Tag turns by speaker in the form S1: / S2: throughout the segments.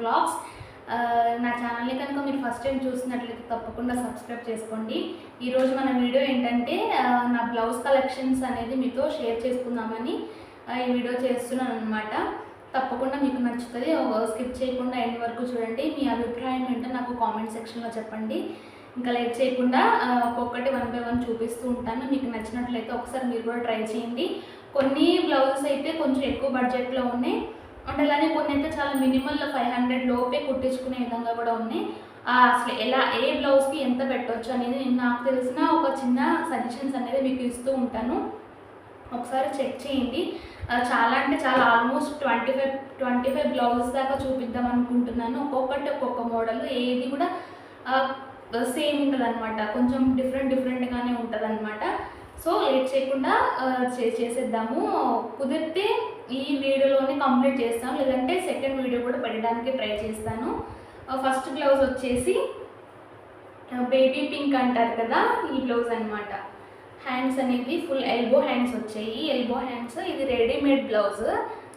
S1: Vlogs. నా ఛానల్ని కనుక మీరు ఫస్ట్ టైం చూసినట్లయితే తప్పకుండా సబ్స్క్రైబ్ చేసుకోండి. ఈరోజు మన వీడియో ఏంటంటే నా బ్లౌజ్ కలెక్షన్స్ అనేది మీతో షేర్ చేసుకుందామని ఈ వీడియో చేస్తున్నాను అనమాట. తప్పకుండా మీకు నచ్చుతుంది. స్కిప్ చేయకుండా ఎండ్ వరకు చూడండి. మీ అభిప్రాయం ఏంటో నాకు కామెంట్ సెక్షన్లో చెప్పండి. ఇంకా లేట్ చేయకుండా ఒక్కొక్కటి 1 by 1 చూపిస్తూ ఉంటాను. మీకు నచ్చినట్లయితే ఒకసారి మీరు కూడా ట్రై చేయండి. కొన్ని బ్లౌజెస్ అయితే కొంచెం ఎక్కువ బడ్జెట్లో ఉన్నాయి, అంటే అలానే కొన్ని అయితే చాలా మినిమల్ 500 లోపే కుట్టించుకునే విధంగా కూడా ఉన్నాయి. అసలు ఏ బ్లౌజ్కి ఎంత పెట్టవచ్చు అనేది నాకు తెలిసిన ఒక చిన్న సజెషన్స్ అనేది మీకు ఇస్తూ ఉంటాను. ఒకసారి చెక్ చేయండి. చాలా అంటే చాలా ఆల్మోస్ట్ 25 బ్లౌజెస్ దాకా చూపిద్దాం అనుకుంటున్నాను. ఒక్కొక్కటి ఒక్కొక్క మోడల్, ఏది కూడా సేమ్ ఉంటుంది అనమాట. కొంచెం డిఫరెంట్గానే ఉంటుంది అనమాట. సో లేట్ చేయకుండా చేసేద్దాము. కుదిరితే ఈ వీడియోలోనే కంప్లీట్ చేస్తాను, లేదంటే సెకండ్ వీడియో కూడా పెట్టడానికి ట్రై చేస్తాను. ఫస్ట్ బ్లౌజ్ వచ్చేసి బేబీ పింక్ అంటారు కదా, ఈ బ్లౌజ్ అనమాట. హ్యాండ్స్ అనేది ఫుల్ ఎల్బో హ్యాండ్స్ వచ్చాయి. ఎల్బో హ్యాండ్స్, ఇది రెడీమేడ్ బ్లౌజ్.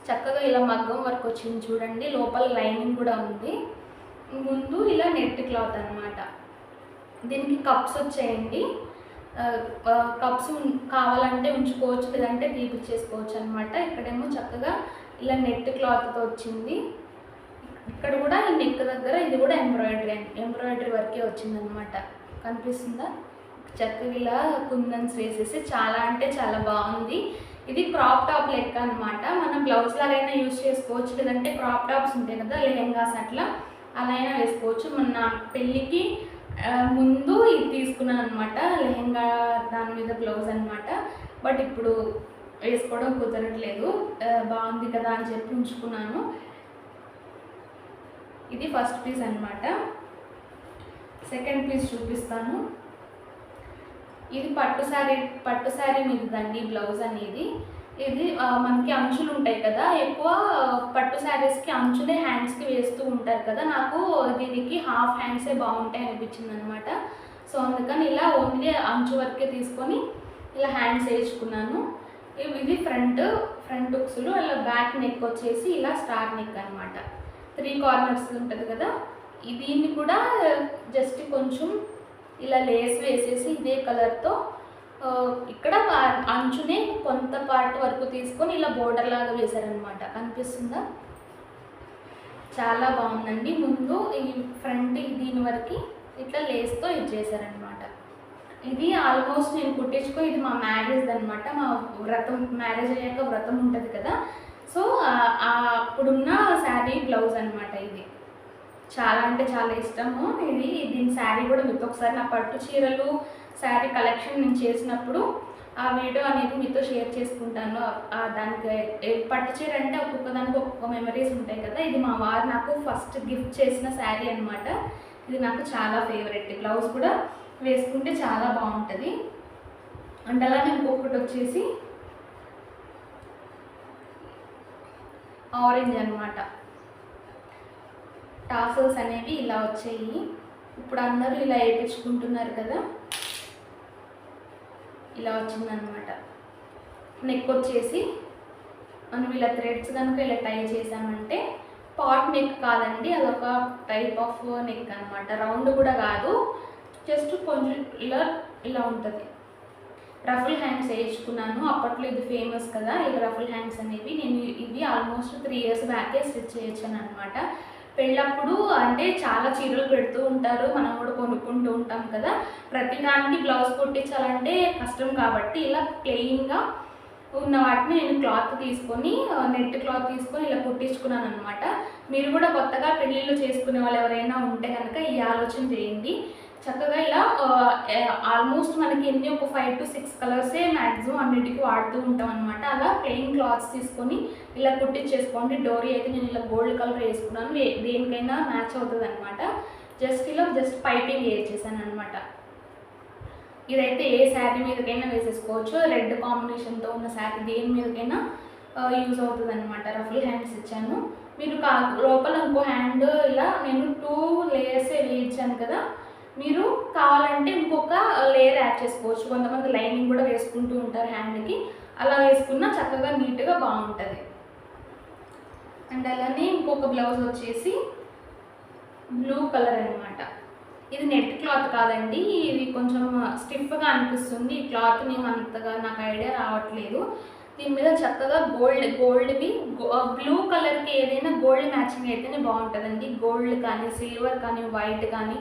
S1: చక్కగా ఇలా మగ్గం వర్క్ వచ్చింది చూడండి. లోపల లైనింగ్ కూడా ఉంది. ముందు ఇలా నెట్ క్లాత్ అనమాట. దీనికి కప్స్ వచ్చాయండి. కప్స్ కావాలంటే ఉంచుకోవచ్చు, లేదంటే తీపిచ్చేసుకోవచ్చు అనమాట. ఇక్కడేమో చక్కగా ఇలా నెట్ క్లాత్తో వచ్చింది. ఇక్కడ కూడా ఈ నెక్ దగ్గర ఇది కూడా ఎంబ్రాయిడరీ వర్కే వచ్చిందనమాట. కనిపిస్తుందా? చక్కగా ఇలా కుందన్స్ వేసేసి చాలా అంటే చాలా బాగుంది. ఇది క్రాప్ టాప్ లెక్క అనమాట. మనం బ్లౌజ్ లాగైనా యూజ్ చేసుకోవచ్చు, లేదంటే క్రాప్ టాప్స్ ఉంటాయి కదా లెహెంగాస్, అలా అయినా వేసుకోవచ్చు. మొన్న పెళ్ళికి ముందు ఇది తీసుకున్నాను అనమాట, లెహెంగా దాని మీద బ్లౌజ్ అనమాట. బట్ ఇప్పుడు వేసుకోవడం కుదరట్లేదు. బాగుంది కదా అని చెప్పి ఉంచుకున్నాను. ఇది ఫస్ట్ పీస్ అనమాట. సెకండ్ పీస్ చూపిస్తాను. ఇది పట్టు శారీ మీదండి బ్లౌజ్ అనేది. ఇది మనకి అంచులు ఉంటాయి కదా, ఎక్కువ పట్టు శారీస్కి అంచులే హ్యాండ్స్కి వేస్తూ ఉంటారు కదా. నాకు దీనికి హాఫ్ హ్యాండ్సే బాగుంటాయి అనిపించింది అనమాట. సో అందుకని ఇలా ఓన్లీ అంచు వరకే తీసుకొని ఇలా హ్యాండ్స్ వేసుకున్నాను. ఇది ఫ్రంట్ ఉక్సులు, అలా బ్యాక్ నెక్ వచ్చేసి ఇలా స్టార్ నెక్ అనమాట. 3 కార్నర్స్ ఉంటుంది కదా. దీన్ని కూడా జస్ట్ కొంచెం ఇలా లేస్ వేసేసి ఇదే కలర్తో ఇక్కడ అంచునే కొంత పార్ట్ వరకు తీసుకొని ఇలా బోర్డర్ లాగా వేశారనమాట. కనిపిస్తుందా? చాలా బాగుందండి. ముందు ఈ ఫ్రంట్ దీని వరకు ఇట్లా లేస్తో ఇది చేశారనమాట. ఇది ఆల్మోస్ట్ నేను కుట్టించుకొని, ఇది మా మ్యారేజ్ అనమాట. మా వ్రతం, మ్యారేజ్ అయ్యాక వ్రతం ఉంటుంది కదా, సో అప్పుడున్న శారీ బ్లౌజ్ అనమాట. ఇది చాలా అంటే చాలా ఇష్టము. దీని శారీ కూడా మీతో ఒకసారి నా పట్టు చీరలు శారీ కలెక్షన్ నేను చేసినప్పుడు ఆ వీడియో అనేది మీతో షేర్ చేసుకుంటాను. దానికి పట్టు చీర అంటే ఒక్కొక్క దానికి ఒక్కొక్క మెమరీస్ ఉంటాయి కదా. ఇది మా వారు నాకు ఫస్ట్ గిఫ్ట్ చేసిన శారీ అనమాట. ఇది నాకు చాలా ఫేవరెట్. బ్లౌజ్ కూడా వేసుకుంటే చాలా బాగుంటుంది. అండ్ అలానే ఇంకొకటి వచ్చేసి ఆరెంజ్ అనమాట. టాసల్స్ అనేవి ఇలా వచ్చాయి. ఇప్పుడు అందరూ ఇలా వేయించుకుంటున్నారు కదా, ఇలా వచ్చిందనమాట. నెక్ వచ్చేసి మనం ఇలా థ్రెడ్స్ కనుక ఇలా టై చేసామంటే పాట్ నెక్ కాదండి, అదొక టైప్ ఆఫ్ నెక్ అనమాట. రౌండ్ కూడా కాదు, జస్ట్ కొంచెం ఇలా ఉంటుంది. రఫుల్ హ్యాండ్స్ వేయించుకున్నాను. అప్పట్లో ఇది ఫేమస్ కదా, ఇలా రఫుల్ హ్యాండ్స్ అనేవి. నేను ఇవి ఆల్మోస్ట్ 3 years బ్యాకే స్టిచ్ చేయొచ్చాను అనమాట. పెళ్ళప్పుడు అంటే చాలా చీరలు పెడుతూ ఉంటారు, మనం కూడా కొనుక్కుంటూ ఉంటాం కదా. ప్రతిదానికి బ్లౌజ్ కుట్టించాలంటే కష్టం కాబట్టి ఇలా ప్లెయిన్గా ఉన్న వాటిని నేను క్లాత్ తీసుకొని, నెట్ క్లాత్ తీసుకొని ఇలా కుట్టించుకున్నాను అనమాట. మీరు కూడా కొత్తగా పెళ్ళిళ్ళు చేసుకునే వాళ్ళు ఎవరైనా ఉంటే కనుక ఈ ఆలోచన చేయండి. చక్కగా ఇలా ఆల్మోస్ట్ మనకి ఒక 5 to 6 కలర్సే మ్యాక్సిమం అన్నిటికీ వాడుతూ ఉంటాం అనమాట. అలా ప్లెయిన్ క్లాత్స్ తీసుకొని ఇలా కుట్టించేసుకోండి. డోరీ అయితే నేను ఇలా గోల్డ్ కలర్ వేసుకున్నాను, దేనికైనా మ్యాచ్ అవుతుంది అనమాట. జస్ట్ పైపింగ్ వేసేసాను అనమాట. ఇదైతే ఏ శారీ మీదకైనా వేసేసుకోవచ్చు. రెడ్ కాంబినేషన్తో ఉన్న శారీ దేని మీదకైనా యూజ్ అవుతుంది అనమాట. రఫుల్ హ్యాండ్స్ ఇచ్చాను. మీరు లోపల ఇంకో హ్యాండ్ ఇలా నేను 2 layers వేయించాను కదా, మీరు కావాలంటే ఇంకొక లేయర్ యాడ్ చేసుకోవచ్చు. కొంతమంది లైనింగ్ కూడా వేసుకుంటూ ఉంటారు హ్యాండ్కి, అలా వేసుకున్నా చక్కగా నీట్గా బాగుంటుంది. అండ్ అలానే ఇంకొక బ్లౌజ్ వచ్చేసి బ్లూ కలర్ అనమాట. ఇది నెట్ క్లాత్ కాదండి, ఇది కొంచెం స్టిఫ్గా అనిపిస్తుంది. ఈ క్లాత్ నేను అంతగా నాకు ఐడియా రావట్లేదు. దీని మీద చక్కగా గోల్డ్వి బ్లూ కలర్కి ఏదైనా గోల్డ్ మ్యాచింగ్ అయితేనే బాగుంటుందండి. గోల్డ్ కానీ, సిల్వర్ కానీ, వైట్ కానీ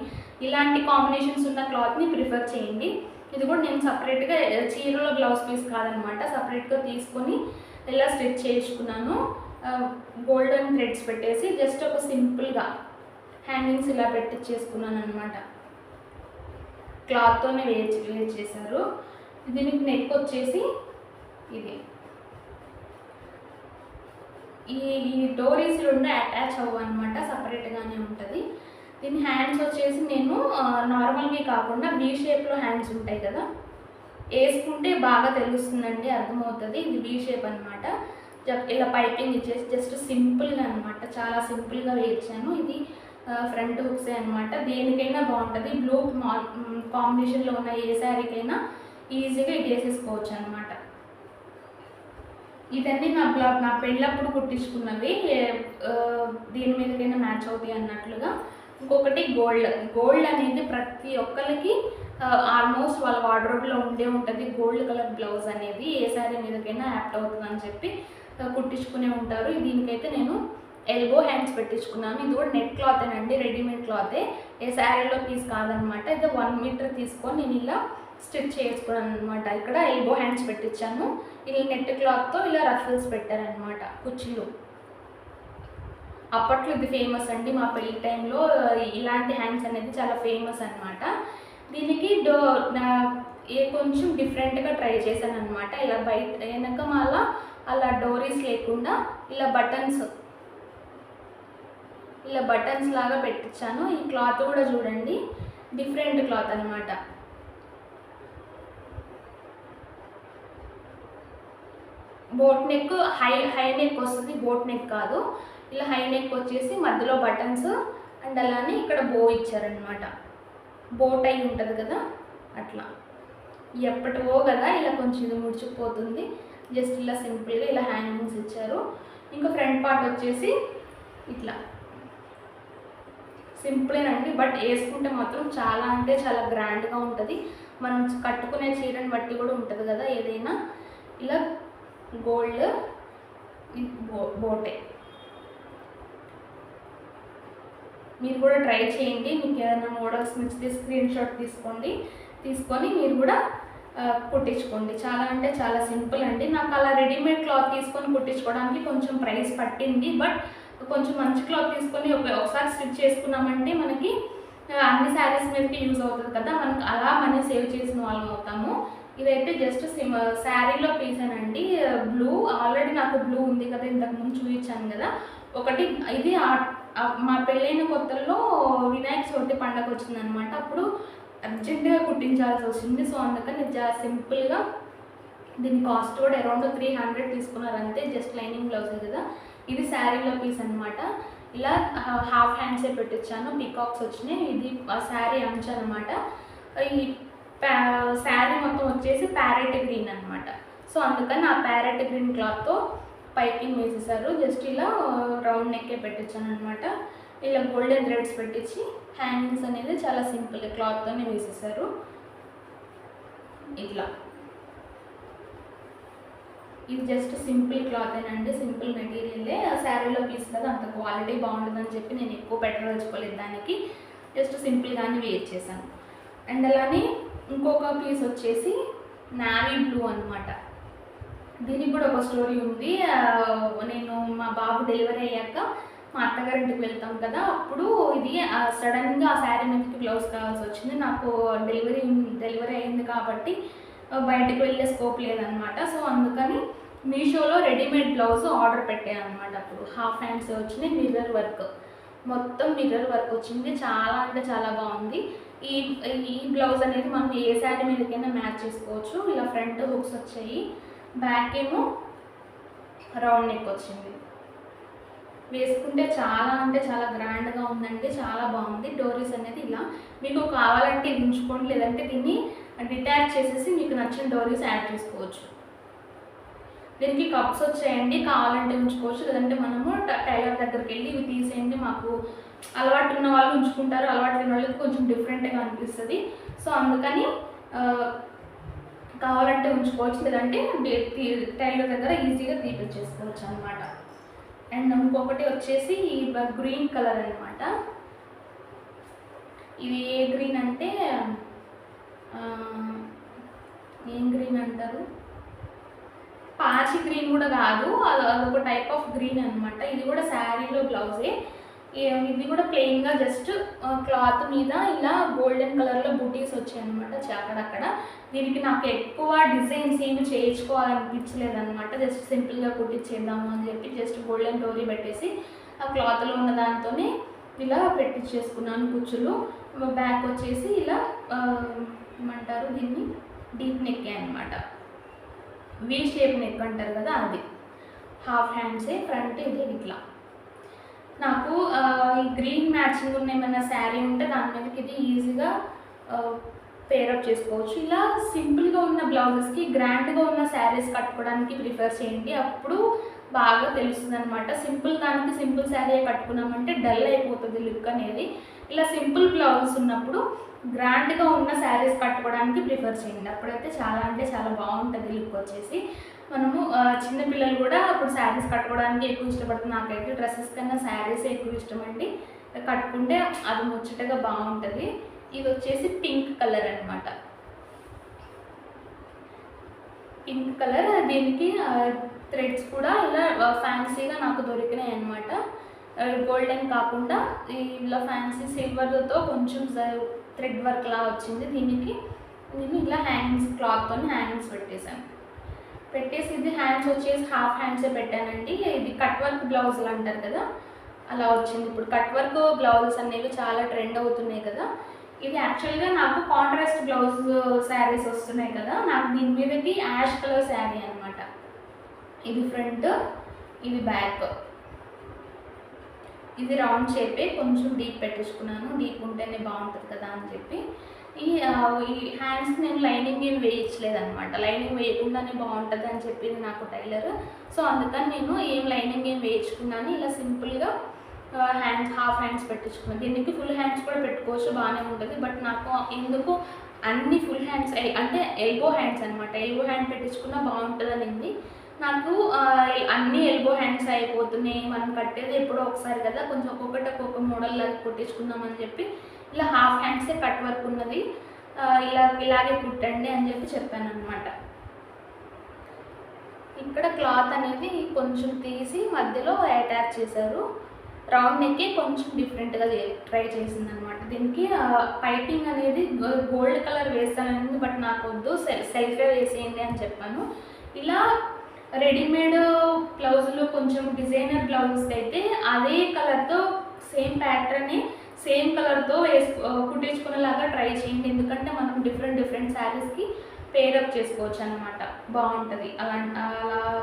S1: ఇలాంటి కాంబినేషన్స్ ఉన్న క్లాత్ని ప్రిఫర్ చేయండి. ఇది కూడా నేను సపరేట్గా చీరలో బ్లౌజ్ పీస్ కాదనమాట, సపరేట్గా తీసుకొని ఇలా స్టిచ్ చేసుకున్నాను. గోల్డెన్ థ్రెడ్స్ పెట్టేసి జస్ట్ ఒక సింపుల్గా హ్యాంగింగ్స్ ఇలా పెట్టించేసుకున్నాను అనమాట. క్లాత్తోనే వేర్ చేశారు. దీనికి నెక్ వచ్చేసి ఇది ఈ డోరీస్ రెండు అటాచ్ అవ్వనమాట, సపరేట్గానే ఉంటుంది. దీని హ్యాండ్స్ వచ్చేసి నేను నార్మల్వి కాకుండా వీ షేప్లో హ్యాండ్స్ ఉంటాయి కదా, వేసుకుంటే బాగా తెలుస్తుందండి, అర్థమవుతుంది. ఇది వీ షేప్ అనమాట. ఇలా పైపింగ్ ఇచ్చేసి జస్ట్ సింపుల్గా అనమాట, చాలా సింపుల్గా వేయించాను. ఇది ఫ్రంట్ హుక్సే అనమాట. దేనికైనా బాగుంటుంది. బ్లూ కాంబినేషన్లో ఉన్న ఏ శారీకైనా ఈజీగా ఇది వేసేసుకోవచ్చు అనమాట. ఇదన్నీ నా పెళ్ళప్పుడు కుట్టించుకున్నవి, దీని మీదకైనా మ్యాచ్ అవుతాయి అన్నట్లుగా. ఇంకొకటి గోల్డ్ అనేది ప్రతి ఒక్కరికి ఆల్మోస్ట్ వాళ్ళ వార్డ్రోబ్లో ఉంటుంది. గోల్డ్ కలర్ బ్లౌజ్ అనేది ఏ శారీ మీదకైనా యాప్ట్ అవుతుందని చెప్పి కుట్టించుకునే ఉంటారు. దీనికైతే నేను ఎల్బో హ్యాండ్స్ పెట్టించుకున్నాను. ఇది కూడా నెట్ క్లాత్ అండి, రెడీమేడ్ క్లాతే, ఏ శారీలో పీస్ కాదనమాట. ఇది 1 మీటర్ తీసుకొని నేను ఇలా స్టిచ్ చేసుకున్నాను అనమాట. ఇక్కడ ఎల్బో హ్యాండ్స్ పెట్టించాను. ఇలా నెట్ క్లాత్తో ఇలా రఫల్స్ పెట్టారనమాట, కుర్చీలు. అప్పట్లో ఇది ఫేమస్ అండి, మా పెళ్లి టైంలో ఇలాంటి హ్యాండ్స్ అనేది చాలా ఫేమస్ అనమాట. దీనికి కొంచెం డిఫరెంట్గా ట్రై చేశాను అనమాట. ఇలా బయట వెనక అలా డోరీస్ లేకుండా ఇలా బటన్స్ లాగా పెట్టించాను. ఈ క్లాత్ కూడా చూడండి, డిఫరెంట్ క్లాత్ అనమాట. బోట్ నెక్ హై నెక్ వస్తుంది, బోట్ నెక్ కాదు. ఇలా హై నెక్ వచ్చేసి మధ్యలో బటన్స్ అండ్ అలానే ఇక్కడ బో ఇచ్చారనమాట. బోట్ అయి ఉంటుంది కదా అట్లా, ఎప్పటివో కదా ఇలా కొంచెం ఇది ముడుచుకుపోతుంది. జస్ట్ ఇలా సింపుల్గా ఇలా హ్యాంగింగ్స్ ఇచ్చారు. ఇంకా ఫ్రంట్ పార్ట్ వచ్చేసి ఇట్లా సింపులేనండి, బట్ వేసుకుంటే మాత్రం చాలా అంటే చాలా గ్రాండ్గా ఉంటుంది. మనం కట్టుకునే చీరని బట్టి కూడా ఉంటుంది కదా ఏదైనా. ఇలా గోల్డ్ బోటే మీరు కూడా ట్రై చేయండి. మీకు ఏదైనా మోడల్స్ నచ్చితే స్క్రీన్ షాట్ తీసుకొని మీరు కూడా కుట్టించుకోండి. చాలా అంటే చాలా సింపుల్ అండి. నాకు అలా రెడీమేడ్ క్లాత్ తీసుకొని కుట్టించుకోవడానికి కొంచెం ప్రైస్ పట్టింది, బట్ కొంచెం మంచి క్లాత్ తీసుకొని ఒకసారి స్టిచ్ చేసుకున్నామంటే మనకి అన్ని శారీస్ మీదకి యూజ్ అవుతుంది కదా, మనకి అలా మనీ సేవ్ చేసిన వాళ్ళం అవుతాము. ఇదైతే జస్ట్ శారీలో పీసానండి, బ్లూ. ఆల్రెడీ నాకు బ్లూ ఉంది కదా, ఇంతకుముందు చూపించాను కదా ఒకటి. ఇది మా పెళ్ళైన కొత్తల్లో వినాయక చవితి పండగ వచ్చిందనమాట. అప్పుడు అర్జెంటుగా కుట్టించాల్సి వచ్చింది. సో అందుకని సింపుల్గా దీని కాస్ట్ కూడా అరౌండ్ 300 తీసుకున్నారు అంతే, జస్ట్ లైనింగ్ బ్లౌజ్ కదా. ఇది శారీలో పీస్ అనమాట. ఇలా హాఫ్ హ్యాండ్సే పెట్టించాను, పీకాక్స్ వచ్చినాయి. ఇది శారీ అంచు అనమాట. ఈ శారీ మొత్తం వచ్చేసి ప్యారెట్ గ్రీన్ అనమాట. సో అందుకని ఆ ప్యారెట్ గ్రీన్ క్లాత్తో పైపింగ్ వేసేసారు. జస్ట్ ఇలా రౌండ్ నెక్కే పెట్టించాను అనమాట. ఇలా గోల్డెన్ థ్రెడ్స్ పెట్టించి హ్యాంగింగ్స్ అనేది చాలా సింపుల్గా క్లాత్తోనే వేసేసారు. ఇట్లా ఇది జస్ట్ సింపుల్ క్లాతేనండి, సింపుల్ మెటీరియలే. శారీలో పీస్ కదా, అంత క్వాలిటీ బాగుంటుందని చెప్పి నేను ఎక్కువ పెట్టదలుచుకోలేదు దానికి. జస్ట్ సింపుల్గానే వేర్ చేశాను. అండ్ అలానే ఇంకొక పీస్ వచ్చేసి నావీ బ్లూ అనమాట. దీనికి కూడా ఒక స్టోరీ ఉంది. నేను మా బాబు డెలివరీ అయ్యాక మా అత్తగారింటికి వెళ్తాం కదా, అప్పుడు ఇది సడన్గా ఆ శారీ మీదకి బ్లౌజ్ కావాల్సి వచ్చింది. నాకు డెలివరీ అయింది కాబట్టి బయటకు వెళ్ళే స్కోప్ లేదనమాట. సో అందుకని మీషోలో రెడీమేడ్ బ్లౌజ్ ఆర్డర్ పెట్టాను అనమాట. అప్పుడు హాఫ్ హ్యాండ్స్ వచ్చినాయి, మొత్తం మిర్రర్ వర్క్ వచ్చింది. చాలా అంటే చాలా బాగుంది. ఈ బ్లౌజ్ అనేది మనం ఏ శారీ మీదకైనా మ్యాచ్ చేసుకోవచ్చు. ఇలా ఫ్రంట్ హుక్స్ వచ్చాయి, బ్యాక్ ఏమో రౌండ్ నెక్ వచ్చింది. వేసుకుంటే చాలా అంటే చాలా గ్రాండ్గా ఉందండి, చాలా బాగుంది. డోరీస్ అనేది ఇలా మీకు కావాలంటే ఇది ఉంచుకోండి, లేదంటే దీన్ని డిటాచ్ చేసేసి మీకు నచ్చిన డోరీస్ యాడ్ చేసుకోవచ్చు. దీనికి కప్స్ వచ్చాయండి, కావాలంటే ఉంచుకోవచ్చు, లేదంటే మనము టైలర్ దగ్గరికి వెళ్ళి ఇవి తీసేయండి మాకు అలవాటు ఉన్న వాళ్ళు ఉంచుకుంటారు, అలవాటు లేని వాళ్ళకి కొంచెం డిఫరెంట్గా అనిపిస్తుంది. సో అందుకని కావాలంటే ఉంచుకోవచ్చు, లేదంటే టైలర్ దగ్గర ఈజీగా తీపిచ్చేసుకోవచ్చు అనమాట. అండ్ ఇంకొకటి వచ్చేసి గ్రీన్ కలర్ అనమాట. ఇది ఏ గ్రీన్ అంటే ఏం గ్రీన్ అంటారు, పాచి గ్రీన్ కూడా కాదు, అదొక టైప్ ఆఫ్ గ్రీన్ అనమాట. ఇది కూడా శారీలో బ్లౌజే. ఇది కూడా ప్లెయిన్గా జస్ట్ క్లాత్ మీద ఇలా గోల్డెన్ కలర్లో బూటీస్ వచ్చాయి అనమాట అక్కడక్కడ. దీనికి నాకు ఎక్కువ డిజైన్స్ ఏమి చేయించుకోవాలనిపించలేదన్నమాట, జస్ట్ సింపుల్గా కుట్టించేద్దాము అని చెప్పి జస్ట్ గోల్డెన్ డోరీ పెట్టేసి ఆ క్లాత్లో ఉన్న దాంతోనే ఇలా పెట్టించేసుకున్నాను కుచ్చులు. బ్యాక్ వచ్చేసి ఇలా ఏమంటారు దీన్ని, డీప్ నెక్ అనమాట, వీ షేప్ నెక్ అంటారు కదా అది. హాఫ్ హ్యాండ్సే, ఫ్రంట్ ఇది ఇట్లా. నాకు ఈ గ్రీన్ మ్యాచింగ్ ఉన్న ఏమైనా శారీ ఉంటే దాని మీదకి ఇది ఈజీగా పేరప్ చేసుకోవచ్చు. ఇలా సింపుల్గా ఉన్న బ్లౌజెస్కి గ్రాండ్గా ఉన్న శారీస్ కట్టుకోవడానికి ప్రిఫర్ చేయండి, అప్పుడు బాగా తెలుస్తుంది అనమాట. సింపుల్ దానికి సింపుల్ శారీ కట్టుకున్నామంటే డల్ అయిపోతుంది లుక్ అనేది. ఇలా సింపుల్ బ్లౌజెస్ ఉన్నప్పుడు గ్రాండ్గా ఉన్న శారీస్ కట్టుకోవడానికి ప్రిఫర్ చేయండి, అప్పుడైతే చాలా అంటే చాలా బాగుంటుంది లుక్ వచ్చేసి. మనము చిన్నపిల్లలు కూడా అప్పుడు శారీస్ కట్టుకోవడానికి ఎక్కువ ఇష్టపడుతుంది. నాకైతే డ్రెస్సెస్ కన్నా శారీస్ ఎక్కువ ఇష్టం అండి, కట్టుకుంటే అది ముచ్చటగా బాగుంటుంది. ఇది వచ్చేసి పింక్ కలర్ అనమాట, పింక్ కలర్. దీనికి థ్రెడ్స్ కూడా ఇలా ఫ్యాన్సీగా నాకు దొరికినాయి అనమాట, గోల్డెన్ కాకుండా ఇలా ఫ్యాన్సీ సిల్వర్తో కొంచెం థ్రెడ్ వర్క్ లా వచ్చింది. దీనికి నేను ఇలా హ్యాంగింగ్స్ క్లాత్తో హ్యాంగింగ్స్ పెట్టేసి ఇది హ్యాండ్స్ వచ్చేసి హాఫ్ హ్యాండ్సే పెట్టానండి. ఇది కట్ వర్క్ బ్లౌజులు అంటారు కదా అలా వచ్చింది. ఇప్పుడు కట్ వర్క్ బ్లౌజెస్ అనేవి చాలా ట్రెండ్ అవుతున్నాయి కదా. ఇది యాక్చువల్గా నాకు కాంట్రాస్ట్ బ్లౌజ్ శారీస్ వస్తున్నాయి కదా, నాకు దీని మీదకి యాష్ కలర్ శారీ అనమాట. ఇది ఫ్రంట్, ఇది బ్యాక్. ఇది రౌండ్ షేపే, కొంచెం డీప్ పెట్టించుకున్నాను, డీప్ ఉంటేనే బాగుంటుంది కదా అని చెప్పి. ఈ హ్యాండ్స్ నేను లైనింగ్ ఏం వేయించలేదు అనమాట, లైనింగ్ వేయకుండానే బాగుంటుంది అని చెప్పింది నాకు టైలర్. సో అందుకని నేను లైనింగ్ ఏం వేయించుకున్నాను, ఇలా సింపుల్గా హ్యాండ్స్ హాఫ్ హ్యాండ్స్ పెట్టించుకున్నాను. దీనికి ఫుల్ హ్యాండ్స్ కూడా పెట్టుకోవచ్చు, బాగానే ఉంటుంది. బట్ నాకు ఎందుకు అన్ని ఫుల్ హ్యాండ్స్ అంటే ఎల్బో హ్యాండ్స్ అనమాట, ఎల్బో హ్యాండ్ పెట్టించుకున్నా బాగుంటుంది అనింది నాకు. అన్ని ఎల్బో హ్యాండ్స్ అయిపోతున్నాయి, మనం కట్టేది ఎప్పుడో ఒకసారి కదా, కొంచెం ఒక్కొక్క మోడల్ లాగా కుట్టించుకుందామని చెప్పి ఇలా హాఫ్ హ్యాండ్సే కట్ వర్క్ ఉన్నది ఇలాగే కుట్టండి అని చెప్పి చెప్పాను అనమాట. ఇక్కడ క్లాత్ అనేది కొంచెం తీసి మధ్యలో అటాచ్ చేశారు. రౌండ్ నెక్కి కొంచెం డిఫరెంట్గా ట్రై చేసింది అనమాట. దీనికి పైపింగ్ అనేది గోల్డ్ కలర్ వేస్తానని, బట్ నాకు వద్దు సెల్ఫే వేసేయండి అని చెప్పాను. ఇలా రెడీమేడ్ బ్లౌజులు కొంచెం డిజైనర్ బ్లౌజెస్కి అయితే అదే కలర్తో సేమ్ ప్యాటర్న్ని సేమ్ కలర్తో కుట్టించుకునేలాగా ట్రై చేయండి, ఎందుకంటే మనం డిఫరెంట్ శారీస్కి పేరప్ చేసుకోవచ్చు అనమాట, బాగుంటుంది. అలా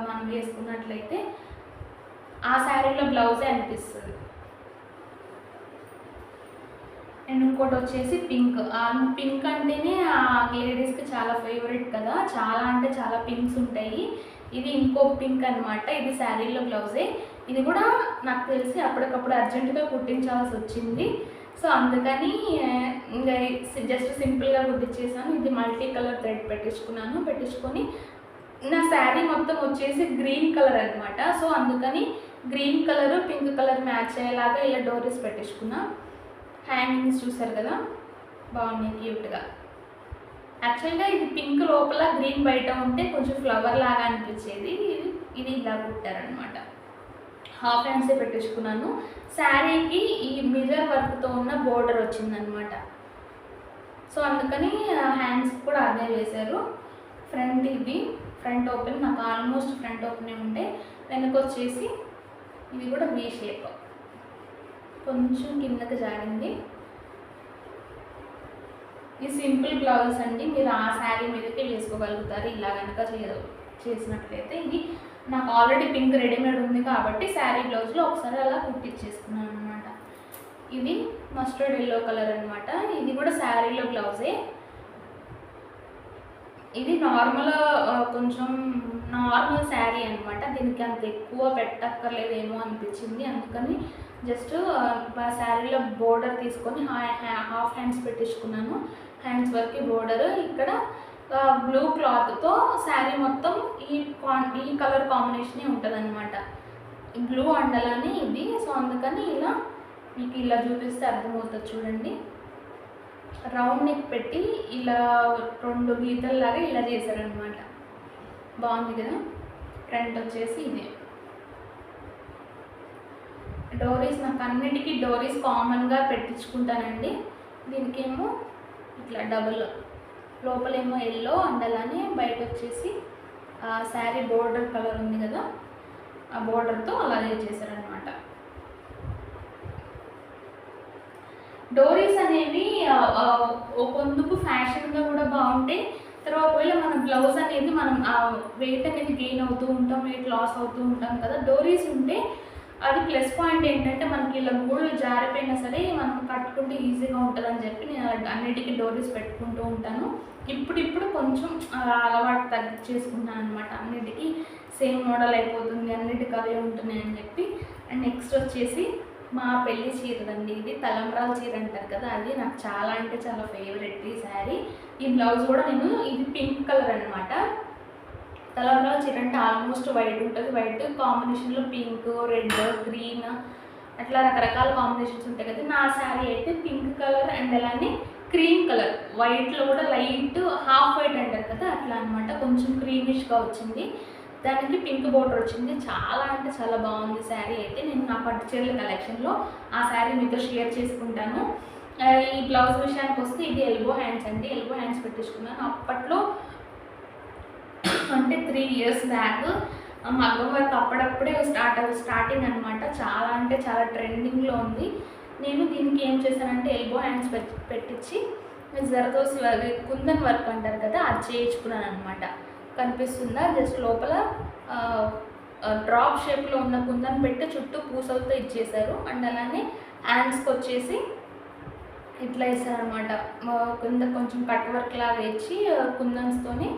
S1: మనం వేసుకున్నట్లయితే ఆ శారీలో బ్లౌజే అనిపిస్తుంది. అండ్ ఇంకోటి వచ్చేసి పింక్. పింక్ అంటేనే లేడీస్కి చాలా ఫేవరెట్ కదా, చాలా అంటే చాలా పింక్స్ ఉంటాయి. ఇది ఇంకో పింక్ అనమాట, ఇది శారీలో బ్లౌజే. ఇది కూడా నాకు తెలిసి అప్పటికప్పుడు అర్జెంటుగా కుట్టించాల్సి వచ్చింది, సో అందుకని ఇంకా జస్ట్ సింపుల్గా కుట్టించేసాను. ఇది మల్టీ కలర్ థ్రెడ్ పెట్టించుకొని నా శారీ మొత్తం వచ్చేసి గ్రీన్ కలర్ అనమాట. సో అందుకని green colour pink colour match అయ్యేలాగా ఇలా డోరీస్ పెట్టించుకున్నా. హ్యాంగింగ్స్ చూసారు కదా, బాగున్నాయి క్యూట్గా. యాక్చువల్గా ఇది పింక్ లోపల గ్రీన్ బయట ఉంటే కొంచెం ఫ్లవర్ లాగా అనిపించేది, ఇది ఇలా కుట్టారనమాట. హాఫ్ హ్యాండ్సే పెట్టించుకున్నాను. శారీకి ఈ మిర్రర్ వర్క్తో ఉన్న బోర్డర్ వచ్చిందనమాట, సో అందుకని హ్యాండ్స్ కూడా అదే వేశారు. ఇది ఫ్రంట్ ఓపెన్, నాకు ఆల్మోస్ట్ ఫ్రంట్ ఓపెనే ఉంటే, వెనక వచ్చేసి ఇది కూడా వీ షేప్, కొంచెం కిందకి జారింది. ఈ సింపుల్ బ్లౌజెస్ అండి, మీరు ఆ శారీ మీదకే వేసుకోగలుగుతారు ఇలా కనుక చేసినట్లయితే. ఇది నాకు ఆల్రెడీ పింక్ రెడీమేడ్ ఉంది కాబట్టి శారీ బ్లౌజ్లో ఒకసారి అలా కుట్టించేసుకున్నాను అనమాట. ఇది మస్టర్డ్ ఎల్లో కలర్ అనమాట, ఇది కూడా శారీలో బ్లౌజే. ఇది నార్మల్ కొంచెం నార్మల్ శారీ అనమాట. దీనికి అంత ఎక్కువ పెట్టక్కర్లేదేమో అనిపించింది. అందుకని జస్ట్ శారీలో బోర్డర్ తీసుకొని హాఫ్ హ్యాండ్స్ పెట్టించుకున్నాను. హ్యాండ్స్ వరకు బోర్డర్. ఇక్కడ బ్లూ క్లాత్తో శారీ మొత్తం ఈ కలర్ కాంబినేషనే ఉంటుంది అనమాట. బ్లూ అండలానే ఇది. సో అందుకని ఇలా మీకు ఇలా చూపిస్తే అర్థమవుతుంది. చూడండి, రౌండ్ నెక్ పెట్టి ఇలా 2 గీతల్లాగా ఇలా చేశారనమాట. బాగుంది కదా. ఫ్రంట్ వచ్చేసి ఇదే. డోరీస్ నాకు అన్నిటికీ డోరీస్ కామన్గా పెట్టించుకుంటానండి. దీనికేమో ఇట్లా డబుల్, లోపలేమో ఎల్లో అండలానే, బయట వచ్చేసి శారీ బోర్డర్ కలర్ ఉంది కదా, ఆ బోర్డర్తో అలాగే చేశారనమాట. డోరీస్ అనేవి కొందుకు ఫ్యాషన్గా కూడా బాగుంటాయి. తర్వాత ఒకవేళ మన బ్లౌజ్ అనేది మనం వెయిట్ అనేది గెయిన్ అవుతూ ఉంటాం, వెయిట్ లాస్ అవుతూ ఉంటాం కదా. డోరీస్ ఉంటే అది ప్లస్ పాయింట్ ఏంటంటే మనకి ఇలా గూళ్ళు జారిపోయినా సరే మనం కట్టుకుంటే ఈజీగా ఉంటుందని చెప్పి నేను అన్నిటికీ డోరీస్ పెట్టుకుంటూ ఉంటాను. ఇప్పుడు కొంచెం అలవాటు తగ్గించేసుకున్నాను అనమాట. అన్నిటికీ సేమ్ మోడల్ అయిపోతుంది, అన్నిటికీ అవే ఉంటున్నాయి అని చెప్పి. అండ్ నెక్స్ట్ వచ్చేసి మా పెళ్లి చీరదండి. ఇది తలంబ్రాల చీర అంటారు కదా, అది నాకు చాలా అంటే చాలా ఫేవరెట్ ఈ శారీ. ఈ బ్లౌజ్ కూడా ఇది పింక్ కలర్ అనమాట. తలంబ్రాల చీర అంటే ఆల్మోస్ట్ వైట్ ఉంటుంది. వైట్ కాంబినేషన్లో పింక్, రెడ్, గ్రీన్ అట్లా రకరకాల కాంబినేషన్స్ ఉంటాయి కదా. నా శారీ అయితే పింక్ కలర్ అండ్ అలానే క్రీమ్ కలర్, వైట్లో కూడా లైట్ హాఫ్ వైట్ అంటారు కదా అట్లా అనమాట. కొంచెం క్రీమిష్గా వచ్చింది. దానికి పింక్ బోర్డర్ వచ్చింది. చాలా అంటే చాలా బాగుంది శారీ అయితే. నేను నా పట్టు చీరల కలెక్షన్లో ఆ శారీ మీతో షేర్ చేసుకుంటాను. ఈ బ్లౌజ్ విషయానికి వస్తే ఇది ఎల్బో హ్యాండ్స్ అండి. ఎల్బో హ్యాండ్స్ పెట్టించుకున్నాను. అప్పట్లో అంటే 3 years బ్యాక్ మగ్గం వర్క్ అప్పుడప్పుడే స్టార్టింగ్ అనమాట. చాలా అంటే చాలా ట్రెండింగ్లో ఉంది. నేను దీనికి ఏం చేశానంటే ఎల్బో హ్యాండ్స్ పెట్టించి జరదోసి కుందన్ వర్క్ అంటారు కదా, అది చేయించుకున్నాను అనమాట. కనిపిస్తుందా? జస్ట్ లోపల డ్రాప్ షేప్లో ఉన్న కుందన్ పెట్టి చుట్టూ పూసలతో ఇచ్చేసారు. అండ్ అలానే హ్యాండ్స్కి వచ్చేసి ఇట్లా వేసారనమాట. కింద కొంచెం కట్ వర్క్ లాగా ఇచ్చి కుందన్స్తోని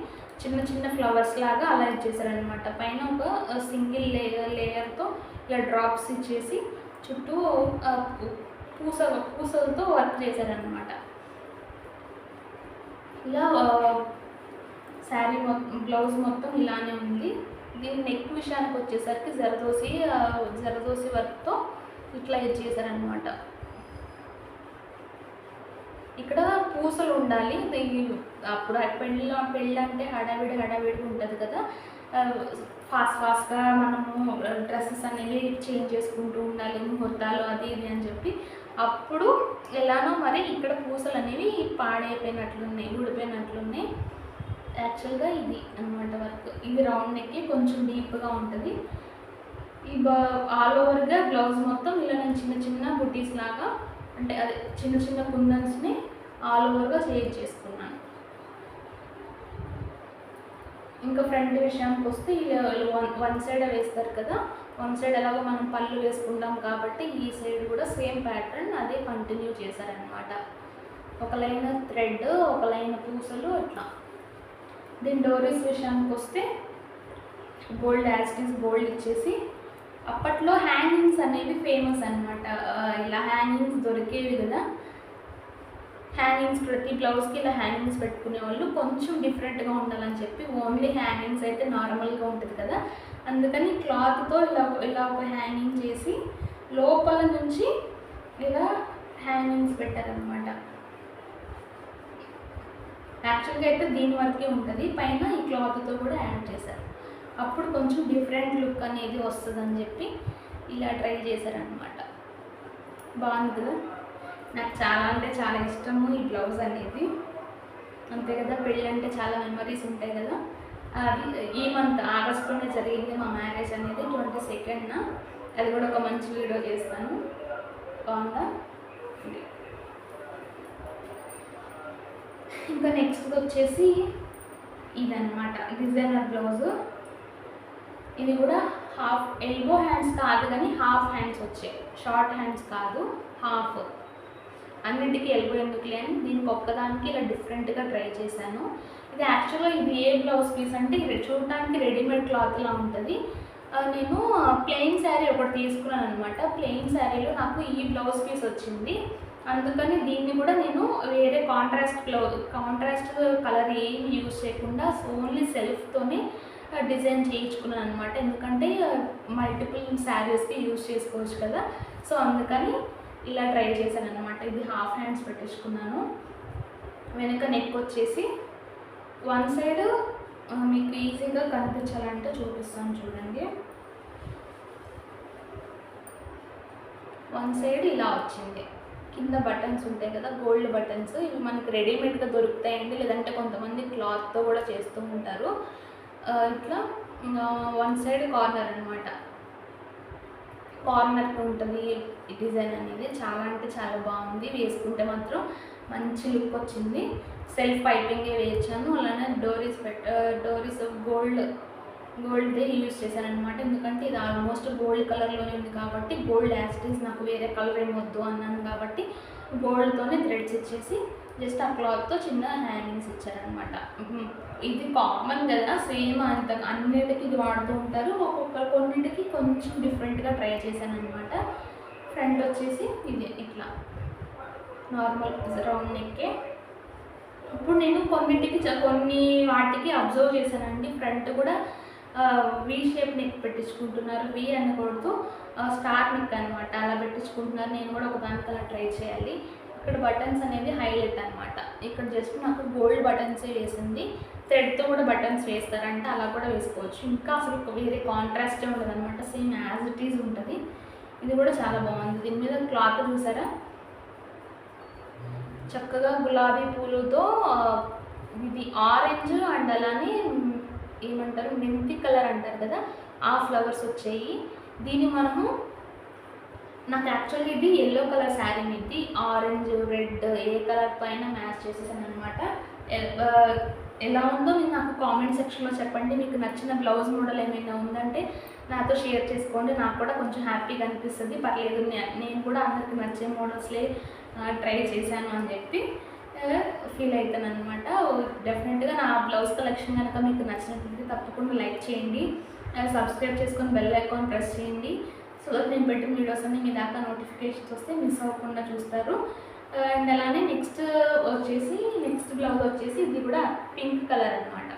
S1: చిన్న చిన్న ఫ్లవర్స్ లాగా అలా ఇచ్చేసారనమాట. పైన ఒక సింగిల్ లేయర్తో ఇలా డ్రాప్స్ ఇచ్చేసి చుట్టూ పూసలతో వర్క్ చేశారనమాట. ఇలా శారీ బ్లౌజ్ మొత్తం ఇలానే ఉంది. దీని నెక్ విషయానికి వచ్చేసరికి జరదోసి వర్క్తో ఇట్లా చేశారనమాట. ఇక్కడ పూసలు ఉండాలి. అప్పుడు పెళ్ళి అంటే హడావిడి ఉంటుంది కదా. ఫాస్ట్గా మనము డ్రెస్సెస్ అనేవి చేంజ్ చేసుకుంటూ ఉండాలి, ముహూర్తాలు అది ఇది అని చెప్పి. అప్పుడు ఎలానో మరి ఇక్కడ పూసలు అనేవి పాడైపోయినట్లున్నాయి, ఊడిపోయినట్లున్నాయి. యాక్చువల్గా ఇది అన్నమాట వర్క్. ఇది రౌండ్ నెక్కి కొంచెం డీప్గా ఉంటుంది. ఈ ఆల్ ఓవర్గా బ్లౌజ్ మొత్తం ఇలా నేను చిన్న చిన్న బుటీస్ లాగా, అంటే అదే చిన్న చిన్న కుందన్స్ని ఆల్ ఓవర్గా చేసుకున్నాను. ఇంకా ఫ్రంట్ విషయానికి వస్తే వన్ సైడ్ వేస్తారు కదా, వన్ సైడ్ ఎలాగో మనం పళ్ళు వేసుకుంటాం కాబట్టి ఈ సైడ్ కూడా సేమ్ ప్యాటర్న్ అదే కంటిన్యూ చేశారనమాట. ఒక లైన్ థ్రెడ్, ఒక లైన్ పూసలు అట్లా. దీని డోరీస్ విషయానికి వస్తే గోల్డ్ యాస్టిస్ గోల్డ్ ఇచ్చేసి, అప్పట్లో హ్యాంగింగ్స్ అనేవి ఫేమస్ అనమాట. ఇలా హ్యాంగింగ్స్ దొరికేవి కదా. హ్యాంగింగ్స్ ప్రతి బ్లౌజ్కి ఇలా హ్యాంగింగ్స్ పెట్టుకునే వాళ్ళు. కొంచెం డిఫరెంట్గా ఉండాలని చెప్పి ఓన్లీ హ్యాంగింగ్స్ అయితే నార్మల్గా ఉంటుంది కదా, అందుకని క్లాత్తో ఇలా ఒక హ్యాంగింగ్ చేసి లోపల నుంచి ఇలా హ్యాంగింగ్స్ పెట్టారనమాట. యాక్చువల్గా అయితే దీని వరకే ఉంటుంది, పైన ఈ క్లాత్తో కూడా యాడ్ చేశారు. అప్పుడు కొంచెం డిఫరెంట్ లుక్ అనేది వస్తుందని చెప్పి ఇలా ట్రై చేశారనమాట. బాగుంది కదా. నాకు చాలా అంటే చాలా ఇష్టము ఈ బ్లౌజ్ అనేది. అంతే కదా, పెళ్ళి అంటే చాలా మెమరీస్ ఉంటాయి కదా. అది ఈ మంత్ ఆగస్టులోనే జరిగింది మా మ్యారేజ్ అనేది, 22nd. అది కూడా ఒక మంచి వీడియో చేస్తాను. బాగుందా. ఇంకా నెక్స్ట్ వచ్చేసి ఇదన్నమాట డిజైనర్ బ్లౌజు. ఇది కూడా హాఫ్ ఎల్బో హ్యాండ్స్ కాదు కానీ హాఫ్ హ్యాండ్స్ వచ్చాయి, షార్ట్ హ్యాండ్స్ కాదు, హాఫ్. అన్నింటికి ఎల్బో ఎందుకులే అని దీనికి ఒక్కదానికి ఇలా డిఫరెంట్గా ట్రై చేశాను. ఇది యాక్చువల్గా ఇది ఏ బ్లౌజ్ పీస్ అంటే ఇది చూడటానికి రెడీమేడ్ క్లాత్లా ఉంటుంది. నేను ప్లెయిన్ శారీ ఒకటి తీసుకున్నాను అనమాట. ప్లెయిన్ శారీలో నాకు ఈ బ్లౌజ్ పీస్ వచ్చింది. అందుకని దీన్ని కూడా నేను వేరే కాంట్రాస్ట్ కలర్ ఏమి యూజ్ చేయకుండా ఓన్లీ సెల్ఫ్తోనే డిజైన్ చేయించుకున్నాను అనమాట. ఎందుకంటే మల్టిపుల్ శారీస్కి యూజ్ చేసుకోవచ్చు కదా, సో అందుకని ఇలా ట్రై చేశాను అనమాట. ఇది హాఫ్ హ్యాండ్స్ పెట్టించుకున్నాను. వెనక నెక్ వచ్చేసి వన్ సైడ్ మీకు ఈజీగా కనిపించాలంటే చూపిస్తాను చూడండి. వన్ సైడ్ ఇలా వచ్చింది. కింద బటన్స్ ఉంటాయి కదా, గోల్డ్ బటన్స్, ఇవి మనకి రెడీమేడ్గా దొరుకుతాయండి, లేదంటే కొంతమంది క్లాత్తో కూడా చేస్తూ ఉంటారు. ఇట్లా వన్ సైడ్ కార్నర్ అనమాట, కార్నర్కి ఉంటుంది ఈ డిజైన్ అనేది. చాలా అంటే చాలా బాగుంది. వేసుకుంటే మాత్రం మంచి లుక్ వచ్చింది. సెల్ఫ్ పైపింగే వేయించాను. అలానే డోరీస్ గోల్డ్దే యూజ్ చేశాను అనమాట. ఎందుకంటే ఇది ఆల్మోస్ట్ గోల్డ్ కలర్లోనే ఉంది కాబట్టి, గోల్డ్ యాస్టీస్ నాకు వేరే కలర్ ఏమి వద్దు అన్నాను కాబట్టి గోల్డ్తోనే థ్రెడ్స్ ఇచ్చేసి జస్ట్ ఆ క్లాత్తో చిన్న హ్యాంగింగ్స్ ఇచ్చారనమాట. ఇది కామన్ కదా, సేమ్ అంత అన్నిటికీ ఇది వాడుతూ ఉంటారు. కొన్నింటికి కొంచెం డిఫరెంట్గా ట్రై చేశాను అనమాట. ఫ్రంట్ వచ్చేసి ఇది ఇట్లా నార్మల్ రౌండ్ నెక్కే. ఇప్పుడు నేను కొన్ని వాటికి అబ్జర్వ్ చేశానండి, ఫ్రంట్ కూడా వీ షేప్ నెక్ పెట్టించుకుంటున్నారు. వీ అనకూడదు, స్టార్ నెక్ అనమాట, అలా పెట్టించుకుంటున్నారు. నేను కూడా ఒకదానికి అలా ట్రై చేయాలి. ఇక్కడ బటన్స్ అనేది హైలైట్ అనమాట. ఇక్కడ జస్ట్ నాకు గోల్డ్ బటన్సే వేసింది. థ్రెడ్తో కూడా బటన్స్ వేస్తారంటే అలా కూడా వేసుకోవచ్చు. ఇంకా అసలు వేరే కాంట్రాస్టే ఉండదు అనమాట, సేమ్ యాజ్ ఇట్ ఈజ్ ఉంటుంది. ఇది కూడా చాలా బాగుంది. దీని మీద క్లాత్ చూసారా, చక్కగా గులాబీ పూలతో ఇది ఆరెంజ్ అండ్ అలానే ఏమంటారు మెంతి కలర్ అంటారు కదా, ఆ ఫ్లవర్స్ వచ్చాయి. దీన్ని నాకు యాక్చువల్లీ ఇది ఎల్లో కలర్ శారీ మీద ఆరెంజ్ రెడ్ ఏ కలర్ పైన మ్యాచ్ చేసేసాను అనమాట. ఎలా ఉందో మీరు నాకు కామెంట్ సెక్షన్లో చెప్పండి. మీకు నచ్చిన బ్లౌజ్ మోడల్ ఏమైనా ఉందంటే నాతో షేర్ చేసుకోండి. నాకు కూడా కొంచెం హ్యాపీగా అనిపిస్తుంది. పర్లేదు, నేను కూడా అందరికి నచ్చే మోడల్స్లే ట్రై చేశాను అని చెప్పి ఫీల్ అవుతాను అనమాట. డెఫినెట్గా నా బ్లౌజ్ కలెక్షన్ కనుక మీకు నచ్చినట్లయితే తప్పకుండా లైక్ చేయండి, సబ్స్క్రైబ్ చేసుకొని బెల్ ఐకాన్ ప్రెస్ చేయండి. సో నేను పెట్టిన వీడియోస్ అన్నీ మీ దాకా నోటిఫికేషన్స్ వస్తే మిస్ అవ్వకుండా చూస్తారు. అండ్ అలానే నెక్స్ట్ బ్లౌజ్ వచ్చేసి ఇది కూడా పింక్ కలర్ అనమాట.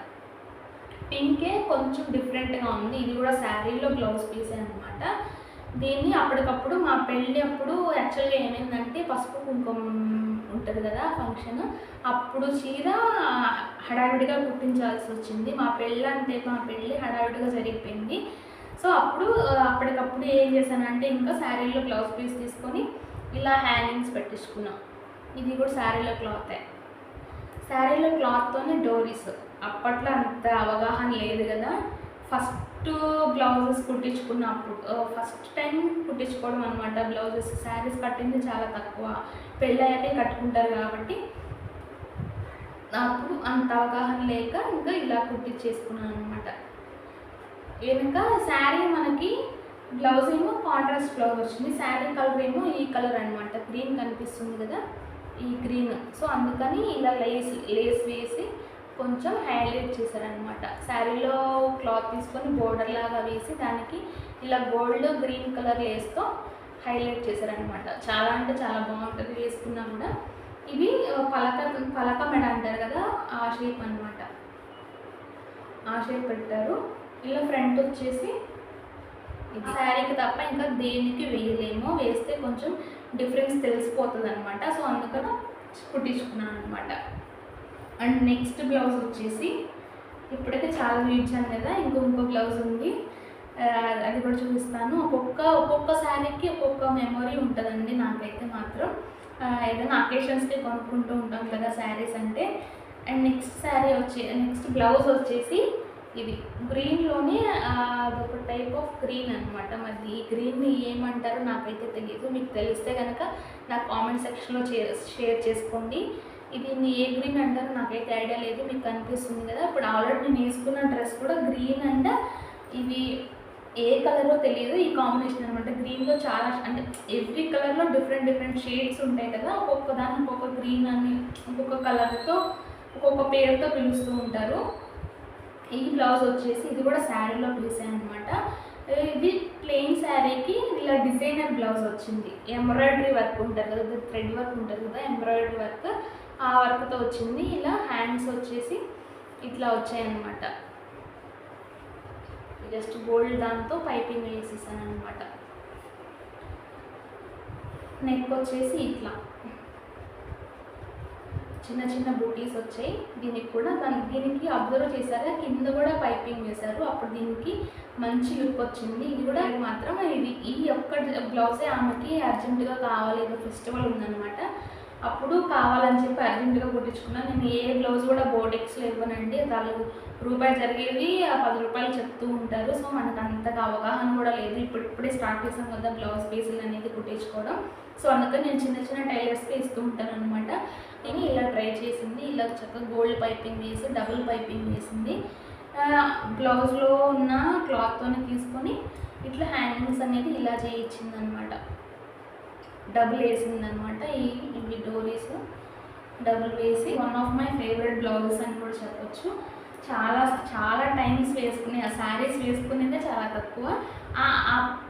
S1: పింకే కొంచెం డిఫరెంట్గా ఉంది. ఇది కూడా శారీలో బ్లౌజ్ పీసే అనమాట. దీన్ని అప్పటికప్పుడు మా పెళ్ళి అప్పుడు యాక్చువల్గా ఏమైందంటే పసుపు కుంకుమ ఉంటుంది కదా ఫంక్షన్, అప్పుడు చీర హడావిడిగా కుట్టించాల్సి వచ్చింది. మా పెళ్ళి హడావిడిగా జరిగిపోయింది. సో అప్పటికప్పుడు ఏం చేశానంటే ఇంకా శారీలో బ్లౌజ్ పీస్ తీసుకొని ఇలా హ్యాంగింగ్స్ పెట్టించుకున్నాం. ఇది కూడా శారీలో క్లాతే. శారీలో క్లాత్తోనే డోరీస్. అప్పట్లో అంత అవగాహన లేదు కదా, ఫస్ట్ బ్లౌజెస్ కుట్టించుకున్నప్పుడు ఫస్ట్ టైం కుట్టించుకోవడం అనమాట. బ్లౌజెస్ శారీస్ కట్టింది చాలా తక్కువ, పెళ్ళయ్యాకే కట్టుకుంటారు కాబట్టి అప్పుడు అంత అవగాహన లేక ఇంకా ఇలా కుట్టించేసుకున్నాను అనమాట. వెనుక శారీ మనకి బ్లౌజ్ ఏమో కాంట్రాస్ట్ బ్లౌజ్ వచ్చింది. శారీ కలర్ ఏమో ఈ కలర్ అనమాట, గ్రీన్ కనిపిస్తుంది కదా, ఈ గ్రీన్. సో అందుకని ఇలా లేస్ వేసి కొంచెం హైలైట్ చేశారనమాట. శారీలో క్లాత్ తీసుకొని బోర్డర్ లాగా వేసి దానికి ఇలా గోల్డ్ గ్రీన్ కలర్ లేస్తో హైలైట్ చేశారనమాట. చాలా అంటే చాలా బాగుంటుంది వేసుకున్నా కూడా. ఇవి పలక మెడ అంటారు కదా, ఆ షేప్ అనమాట, ఆ షేప్ పెట్టారు. ఇలా ఫ్రంట్ వచ్చేసి ఇది శారీకి తప్ప ఇంకా దేనికి వేయలేమో, వేస్తే కొంచెం డిఫరెన్స్ తెలిసిపోతుంది అనమాట. సో అందుకని కుట్టించుకున్నాను అనమాట. అండ్ నెక్స్ట్ బ్లౌజ్ వచ్చేసి ఇప్పుడైతే చాలా చూపించాను కదా, ఇంకో బ్లౌజ్ ఉంది, అది కూడా చూపిస్తాను. ఒక్కొక్క శారీకి ఒక్కొక్క మెమొరీ ఉంటుందండి. నాకైతే మాత్రం ఏదైనా అకేషన్స్కి కొనుక్కుంటూ ఉంటాం కదా శారీస్ అంటే. అండ్ నెక్స్ట్ బ్లౌజ్ వచ్చేసి ఇది గ్రీన్లోనే అదొక టైప్ ఆఫ్ గ్రీన్ అనమాట. మరి ఈ గ్రీన్ని ఏమంటారో నాకైతే తెలియదు. మీకు తెలిస్తే కనుక నాకు కామెంట్ సెక్షన్లో షేర్ చేసుకోండి. ఇది ఏ గ్రీన్ అంటారో నాకైతే ఐడియా లేదు. మీకు కనిపిస్తుంది కదా, ఇప్పుడు ఆల్రెడీ నేను వేసుకున్న డ్రెస్ కూడా గ్రీన్ అండ్ ఇది ఏ కలరో తెలియదు, ఈ కాంబినేషన్ అనమాట. గ్రీన్లో చాలా అంటే ఎవ్రీ కలర్లో డిఫరెంట్ షేడ్స్ ఉంటాయి కదా, ఒక్కొక్క దాన్ని ఒక్కొక్క గ్రీన్ అని ఒక్కొక్క కలర్తో ఒక్కొక్క పేరుతో పిలుస్తూ ఉంటారు. ఈ బ్లౌజ్ వచ్చేసి ఇది కూడా శారీలో పిలిచాను అనమాట. ఇది ప్లెయిన్ శారీకి ఇలా డిజైనర్ బ్లౌజ్ వచ్చింది. ఎంబ్రాయిడరీ వర్క్ ఉంటుంది కదా, థ్రెడ్ వర్క్ ఉంటుంది కదా, ఎంబ్రాయిడరీ వర్క్, ఆ వర్క్తో వచ్చింది. ఇలా హ్యాండ్స్ వచ్చేసి ఇట్లా వచ్చాయన్నమాట. జస్ట్ గోల్డ్ దాంతో పైపింగ్ వేసేసాను అనమాట. నెక్ వచ్చేసి ఇట్లా చిన్న చిన్న బూటీస్ వచ్చాయి. దీనికి కూడా దీనికి అబ్జర్వ్ చేశారా, కింద కూడా పైపింగ్ వేశారు. అప్పుడు దీనికి మంచి లుక్ వచ్చింది. ఇది కూడా మాత్రం ఈ ఒక్క బ్లౌజే ఆమెకి అర్జెంటుగా కావాలి, ఏదో ఫెస్టివల్ ఉందన్నమాట. అప్పుడు కావాలని చెప్పి అర్జెంటుగా కుట్టించుకున్నాను. నేను ఏ బ్లౌజ్ కూడా బోటెక్స్లో ఇవ్వనండి. వాళ్ళు రూపాయి జరిగేవి 10 రూపాయలు చెప్తూ ఉంటారు. సో మనకు అంతగా అవగాహన కూడా లేదు. ఇప్పుడే స్టార్ట్ చేసాం కదా బ్లౌజ్ పీసులు అనేది కుట్టించుకోవడం. సో అందుకని నేను చిన్న చిన్న టైలర్స్కి ఇస్తూ ఉంటాను అనమాట. నేను ఇలా ట్రై చేసింది. ఇలా చక్కగా గోల్డ్ పైపింగ్ వేసి డబుల్ పైపింగ్ వేసింది. బ్లౌజ్లో ఉన్న క్లాత్తోనే తీసుకొని ఇట్లా హ్యాంగింగ్స్ అనేది ఇలా చేయించింది అనమాట. డబుల్ వేసిందనమాట. ఇవి డోరీస్ డబుల్ వేసి one of my favourite blouses అని కూడా చెప్పొచ్చు. చాలా చాలా టైమ్స్ వేసుకునే ఆ శారీస్ వేసుకునేదే చాలా తక్కువ.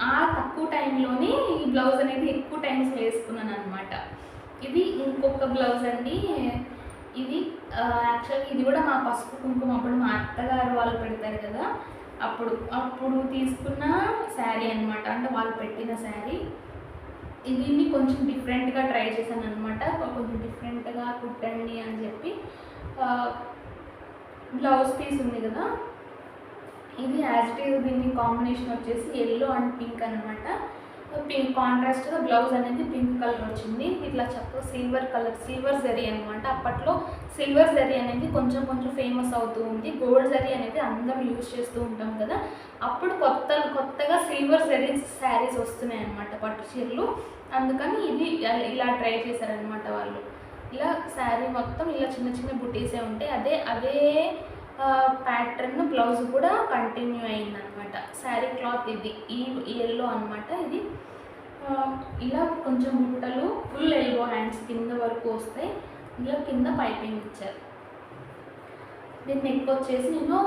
S1: ఆ తక్కువ టైంలోనే ఈ బ్లౌజ్ అనేది ఎక్కువ టైమ్స్ వేసుకున్నాను అనమాట. ఇది ఇంకొక బ్లౌజ్ అండి. ఇది యాక్చువల్గా ఇది కూడా మా పసుపు కుంకుమ అప్పుడు మా అత్తగారు వాళ్ళు పెడతారు కదా, అప్పుడు తీసుకున్న శారీ అనమాట. అంటే వాళ్ళు పెట్టిన శారీ. దీన్ని కొంచెం డిఫరెంట్గా ట్రై చేశాను అనమాట. కొంచెం డిఫరెంట్గా కుట్టండి అని చెప్పి. బ్లౌజ్ పీస్ ఉంది కదా, ఇది యాజ్ ఇట్ ఈజ్. దీన్ని కాంబినేషన్ వచ్చేసి ఎల్లో అండ్ పింక్ అనమాట. పింక్ కాంట్రాస్ట్గా బ్లౌజ్ అనేది పింక్ కలర్ వచ్చింది. ఇట్లా చక్కగా సిల్వర్ కలర్, సిల్వర్ జరీ అనమాట. అప్పట్లో సిల్వర్ జరీ అనేది కొంచెం కొంచెం ఫేమస్ అవుతూ ఉంది. గోల్డ్ జరీ అనేది అందరం యూజ్ చేస్తూ ఉంటాం కదా. అప్పుడు కొత్తగా సిల్వర్ జరీ శారీస్ వస్తున్నాయి అనమాట, పట్టు చీరలు. అందుకని ఇది ఇలా ట్రై చేశారనమాట వాళ్ళు. ఇలా శారీ మొత్తం ఇలా చిన్న చిన్న బుటీసే ఉంటాయి. అదే ప్యాటర్న్ బ్లౌజ్ కూడా కంటిన్యూ అయిందనమాట. శారీ క్లాత్ ఇది ఈ ఎల్లో అనమాట. ఇది ఇలా కొంచెం బుట్టలు ఫుల్ ఎల్బో హ్యాండ్స్ కింద వరకు వస్తాయి. ఇలా కింద పైపింగ్ ఇచ్చారు. దీని నెక్ వచ్చేసి నేను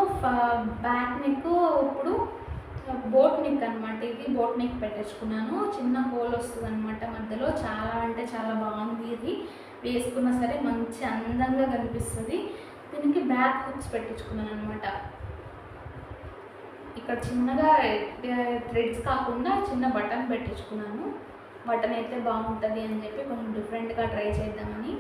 S1: బ్యాక్ నెక్ ఇప్పుడు బోట్ నెక్ అనమాట. ఇది బోట్ నెక్ పెట్టేసుకున్నాను. చిన్న హోల్ వస్తుంది అనమాట మధ్యలో. చాలా అంటే చాలా బాగుంది. ఇది వేసుకున్నా సరే మంచి అందంగా కనిపిస్తుంది. దీనికి బ్యాక్ హుక్స్ పెట్టించుకున్నాను అనమాట. ఇక్కడ చిన్నగా థ్రెడ్స్ కాకుండా చిన్న బటన్ పెట్టించుకున్నాను. బటన్ అయితే బాగుంటుంది అని చెప్పి కొంచెం డిఫరెంట్గా ట్రై చేద్దామని.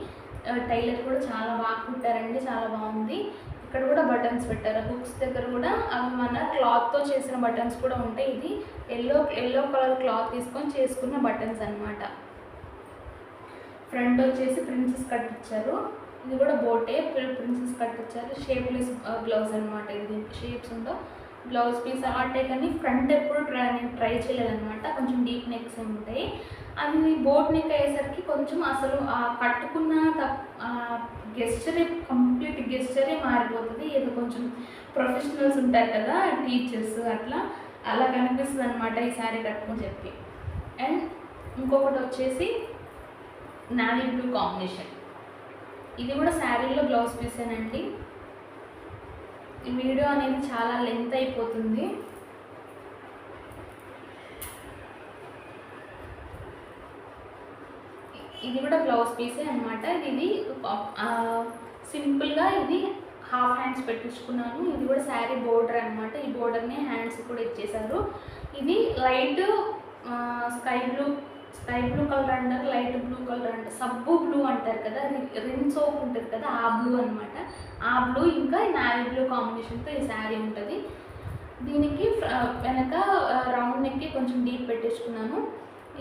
S1: టైలర్ కూడా చాలా బాగా కుట్టారండి, చాలా బాగుంది. ఇక్కడ కూడా బటన్స్ పెట్టారు. హుక్స్ దగ్గర కూడా అవి మన క్లాత్తో చేసిన బటన్స్ కూడా ఉంటాయి. ఇది ఎల్లో కలర్ క్లాత్ తీసుకొని చేసుకున్న బటన్స్ అనమాట. ఫ్రంట్ వచ్చేసి ప్రిన్సెస్ కట్ ఇచ్చారు. ఇది కూడా బోటే ప్రిన్సెస్ కట్ ఇచ్చారు. షేప్లెస్ బ్లౌజ్ అనమాట. ఇది షేప్స్ ఉండవు. బ్లౌజ్ పీస్ ఆటే కానీ ఫ్రంట్ ఎప్పుడు ట్రై చేయలేదన్నమాట. కొంచెం డీప్ నెక్స్ ఉంటాయి. అది బోట్ నెక్ అయ్యేసరికి కొంచెం అసలు కట్టుకున్న గెస్చరే కంప్లీట్ గెస్చరే మారిపోతుంది. ఏదో కొంచెం ప్రొఫెషనల్స్ ఉంటారు కదా టీచర్స్, అలా కనిపిస్తుంది అనమాట ఈ శారీ కట్టుకుని చెప్పి. అండ్ ఇంకొకటి వచ్చేసి నావీ బ్లూ కాంబినేషన్. ఇది కూడా శారీలో బ్లౌజ్ పీసేనండి. ఈ వీడియో అనేది చాలా లెంత్ అయిపోతుంది. ఇది కూడా బ్లౌజ్ పీసే అనమాట. ఇది సింపుల్గా ఇది హాఫ్ హ్యాండ్స్ పెట్టించుకున్నాను. ఇది కూడా శారీ బోర్డర్ అనమాట. ఈ బోర్డర్ని హ్యాండ్స్ కూడా ఇచ్చేసారు. ఇది లైట్ స్కై బ్లూ కలర్ అంటారు, లైట్ బ్లూ కలర్ అంటారు, సబ్బు బ్లూ అంటారు కదా, రిన్ సోప్ ఉంటుంది కదా, ఆ బ్లూ అనమాట. ఆ బ్లూ ఇంకా నావీ బ్లూ కాంబినేషన్తో ఈ శారీ ఉంటుంది. దీనికి వెనక రౌండ్ నెక్కి కొంచెం డీప్ పెట్టించుకున్నాను.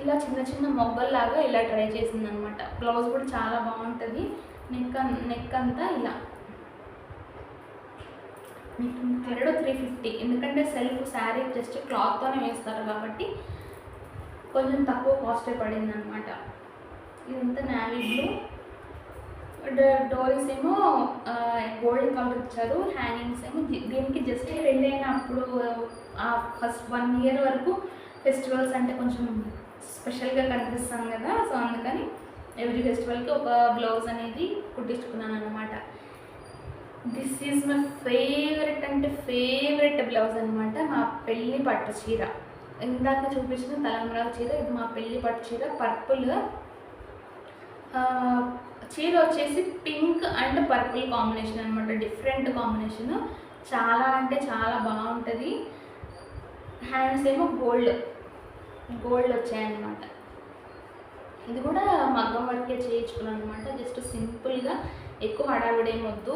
S1: ఇలా చిన్న చిన్న మొగ్గల్లాగా ఇలా ట్రై చేసింది అనమాట. బ్లౌజ్ కూడా చాలా బాగుంటుంది. నెక్ అంతా ఇలా మీకు 350. ఎందుకంటే సెల్ఫ్ శారీ జస్ట్ క్లాత్తోనే వేస్తారు కాబట్టి కొంచెం తక్కువ కాస్టే పడింది అనమాట. ఇదంతా నావీ బ్లూ. డోరీస్ ఏమో గోల్డ్ కలర్ ఇచ్చారు. హ్యాంగింగ్స్ ఏమో దీనికి జస్ట్ పెళ్ళైన అప్పుడు ఫస్ట్ 1 ఇయర్ వరకు ఫెస్టివల్స్ అంటే కొంచెం స్పెషల్గా కనిపిస్తాం కదా. సో అందుకని ఎవ్రీ ఫెస్టివల్కి ఒక బ్లౌజ్ అనేది కుట్టించుకున్నాను అనమాట. దిస్ ఈజ్ మై ఫేవరెట్ అంటే ఫేవరెట్ బ్లౌజ్ అనమాట. మా పెళ్ళి పట్టు చీర, ఇందాక చూపించిన తలంబ్రాల చీర, ఇది మా పెళ్ళి పట్టు చీర. పర్పుల్ చీర వచ్చేసి పింక్ అండ్ పర్పుల్ కాంబినేషన్ అనమాట. డిఫరెంట్ కాంబినేషన్, చాలా అంటే చాలా బాగుంటుంది. హ్యాండ్స్ ఏమో గోల్డ్ వచ్చాయన్నమాట. ఇది కూడా మగ్గం వర్కే చేయించుకున్నాను అనమాట. జస్ట్ సింపుల్గా, ఎక్కువ హడావిడేమొద్దు.